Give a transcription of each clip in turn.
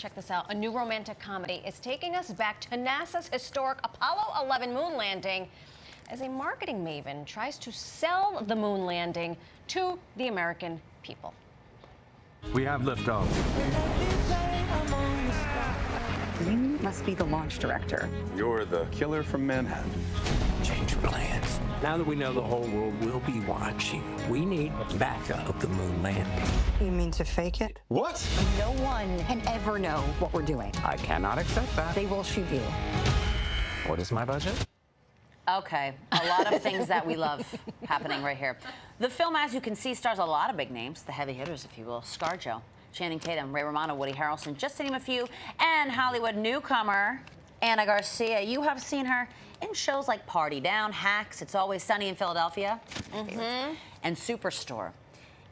Check this out. A new romantic comedy is taking us back to NASA's historic Apollo 11 moon landing as a marketing maven tries to sell the moon landing to the American people. We have liftoff. You must be the launch director. You're the killer from Manhattan. Change plans. Now that we know the whole world will be watching, we need backup of the moon landing. You mean to fake it? What? No one can ever know what we're doing. I cannot accept that. They will shoot you. What is my budget? Okay, a lot of things that we love happening right here. The film, as you can see, stars a lot of big names, the heavy hitters, if you will. ScarJo, Channing Tatum, Ray Romano, Woody Harrelson, just to name a few, and Hollywood newcomer Anna Garcia. You have seen her in shows like Party Down, Hacks, It's Always Sunny in Philadelphia, and Superstore.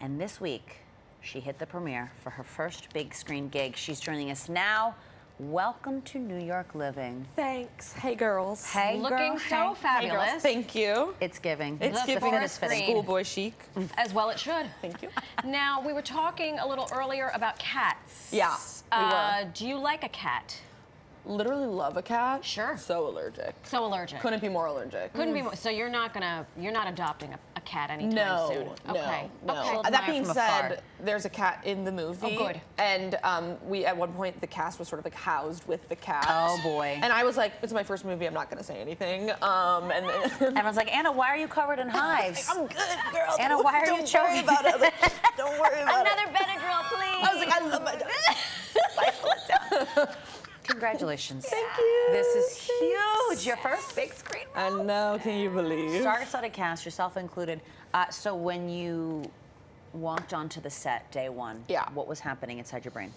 And this week, she hit the premiere for her first big screen gig. She's joining us now. Welcome to New York Living. Thanks. Hey, girls. Hey, Looking so fabulous. Hey, girls. Thank you. It's giving. It's giving the screen. schoolboy chic. As well it should. Thank you. Now, we were talking a little earlier about cats. Yeah, we were. Do you like a cat? Literally love a cat. Sure. So allergic. So allergic. Couldn't be more allergic. Couldn't be more. So you're not adopting a cat anytime soon. No, Okay. no. Okay. That being from said, afar. there's a cat in the movie. Oh, good. And we, at one point, the cast was sort of like housed with the cat. Oh, boy. And I was like, it's my first movie, I'm not gonna say anything. And Everyone's like, Anna, why are you covered in hives? I'm good, girl. Anna, why are you Don't choking? worry about it. I was like, don't worry about it. Another Benadryl, please. I was like, I love my dog. Congratulations. Thank you. This is huge. Your first big screen role. I know, can you believe? Star-studded cast, yourself included. So when you walked onto the set day one, Yeah. what was happening inside your brain?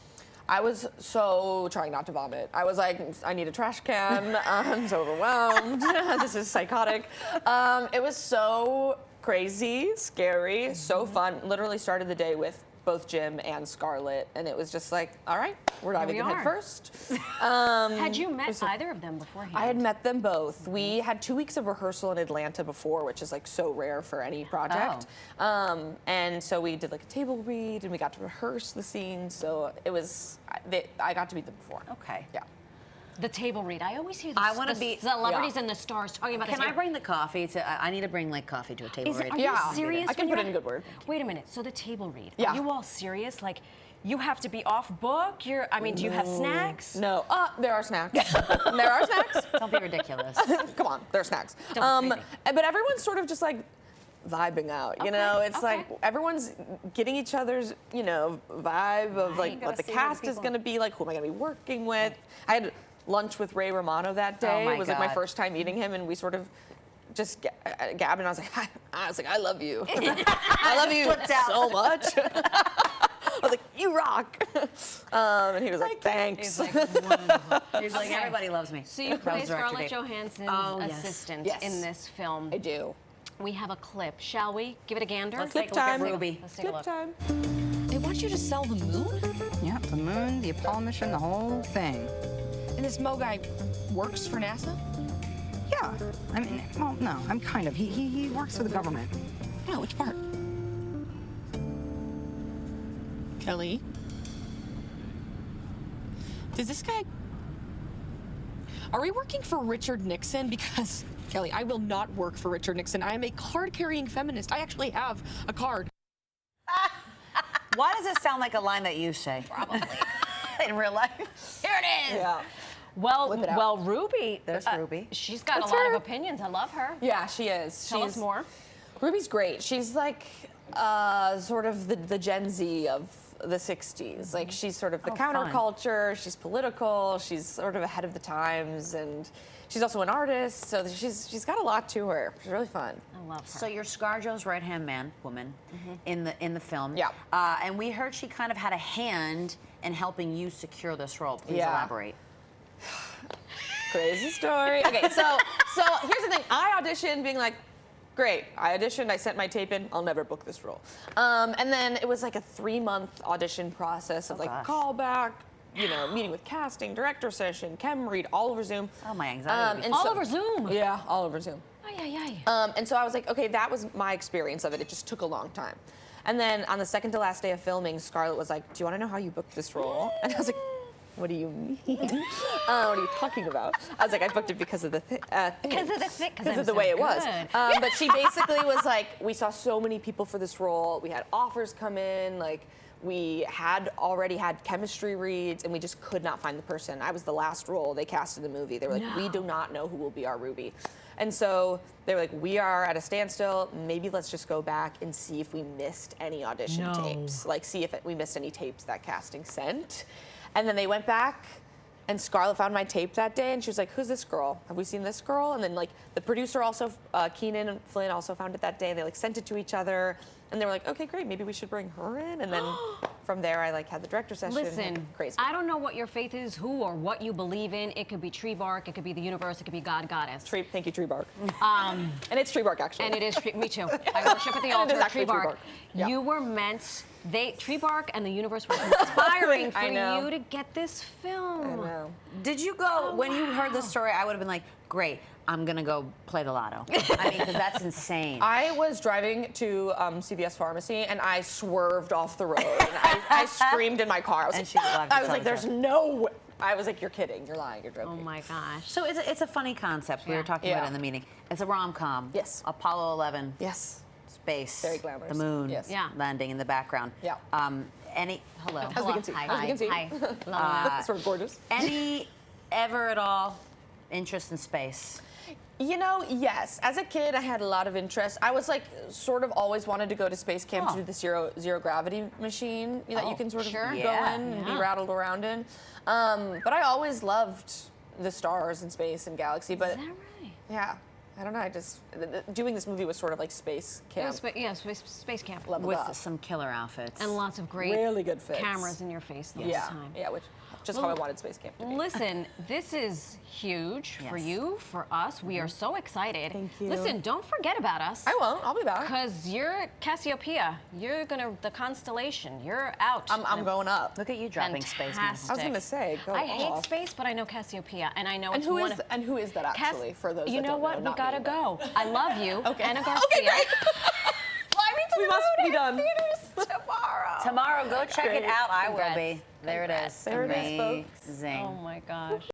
I was so trying not to vomit. I was like, I need a trash can. I'm so overwhelmed. This is psychotic. It was so crazy, scary, so fun. Literally started the day with both Jim and Scarlett, and it was just like, all right, we're diving in head first. Had you met either of them beforehand? I had met them both. We had 2 weeks of rehearsal in Atlanta before, which is like so rare for any project. And so we did like a table read, and we got to rehearse the scene. So it was, I got to meet them before. Okay. Yeah. The table read. I always hear I wanna the be- celebrities and the stars talking about Can the I table. bring the coffee to? I need to bring like coffee to a table read. Are you Yeah. serious? I can when put you're in a good word. Wait a minute. So the table read. Yeah. Are you all serious? Like, you have to be off book? I mean, do you have snacks? No, there are snacks. There are snacks. Don't be ridiculous. Come on, there are snacks. Don't be crazy. But everyone's sort of just like vibing out, you know? It's like everyone's getting each other's, you know, vibe of like what the cast is gonna be, like who am I gonna be working with. I had lunch with Ray Romano that day. my It was like my God. first time meeting him, and we sort of just gabbed, and I was like, I love you. I love you so much. I was like, you rock. And he was like, thanks. He's like, wonderful. He's like, everybody loves me. So you That play was director Scarlett Dave. Johansson's Oh, yes. assistant Yes. in this film. I do. We have a clip. Shall we give it a gander? Let's Clip take a look at time. Ruby. Let's take a Clip look. time. They want you to sell the moon? Yeah, the moon, the Apollo mission, the whole thing. And this Mo guy works for NASA? Yeah, I mean, well, no, I'm kind of. He works for the government. Yeah, which part? Kelly? Does this guy... Are we working for Richard Nixon? Because, Kelly, I will not work for Richard Nixon. I am a card-carrying feminist. I actually have a card. Why does this sound like a line that you say? Probably. In real life? Here it is. Yeah. Well, Ruby. There's Ruby. She's got That's a lot her. of opinions. I love her. Yeah, she is. Tell us more. Ruby's great. She's like sort of the Gen Z of the 60s. Like she's sort of the counterculture. She's political. She's sort of ahead of the times, and she's also an artist. So she's got a lot to her. She's really fun. I love her. So you're ScarJo's right-hand woman, in the film. Yeah. And we heard she kind of had a hand in helping you secure this role. Please Yeah. elaborate. Crazy story. Okay, so here's the thing. I auditioned being like, great, I auditioned, I sent my tape in, I'll never book this role. And then it was like a 3-month audition process of like gosh. callback, you know, meeting with casting, director session, chem read, all over Zoom. Oh, my anxiety. And All so- over Zoom. Yeah, all over Zoom. Ay, ay, ay. And so I was like, okay, that was my experience of it. It just took a long time. And then on the second to last day of filming, Scarlett was like, do you want to know how you booked this role? And I was like, what do you mean? What are you talking about? I was like, I booked it because of the Because of the way it was. But she basically was like, we saw so many people for this role. We had offers come in, like we had already had chemistry reads, and we just could not find the person. I was the last role they cast in the movie. They were like, we do not know who will be our Ruby. And so they were like, we are at a standstill. Maybe let's just go back and see if we missed any audition tapes. Like, see if we missed any tapes that casting sent. And then they went back, and Scarlett found my tape that day, and she was like, who's this girl? Have we seen this girl? And then, like, the producer also, Keenan and Flynn also found it that day, and they, like, sent it to each other. And they were like, okay, great, maybe we should bring her in. And then from there, I, like, had the director session. Listen, crazy. I don't know what your faith is, who or what you believe in. It could be tree bark, it could be the universe, it could be God, goddess. Thank you, tree bark. And it's tree bark, actually. And it is me too. I worship at the altar of tree bark. Yeah. You were meant, tree bark and the universe were conspiring for you to get this film. I know. Did you go, when you heard the story, I would have been like, great, I'm gonna go play the lotto. I mean, because that's insane. I was driving to CVS Pharmacy, and I swerved off the road. And I screamed in my car. I was like, there's no way. I was like, you're kidding, you're lying, you're joking. Oh my gosh. So it's a funny concept. We were talking about it in the meeting. It's a rom-com. Yes. Apollo 11. Yes. Space. Very glamorous. The moon. Yes. Yeah. Landing in the background. Yeah. Hello. As we can see. Hi. As we can see. Hi. Sort of gorgeous. Any ever at all interest in space? You know, yes. As a kid, I had a lot of interest. I was like, sort of always wanted to go to space camp to do the zero gravity machine that you can sort of go in and be rattled around in. But I always loved the stars and space and galaxy. But Is that right? yeah, I don't know. I just doing this movie was sort of like space camp. Space camp. leveled With up. some killer outfits. And lots of great Really good fits. cameras in your face the whole Yeah, time. yeah, which just how I wanted space camp to be. Listen, this is huge for you, for us. We are so excited. Thank you. Listen, don't forget about us. I won't. I'll be back. Because you're Cassiopeia. You're the constellation. You're out. I'm going up. Look at you dropping space. I was gonna say, go I hate off. space, but I know Cassiopeia, and I know And it's who one is of and who is that actually? For those you that know don't what? know, We not gotta me, go. I love you, Okay. Anna Garcia. Okay, great. Fly me to We the must moon be in done. theaters tomorrow. Tomorrow, go check it Great. out. I will Congrats. be. There it is. There it is, folks. Amazing. Oh my gosh.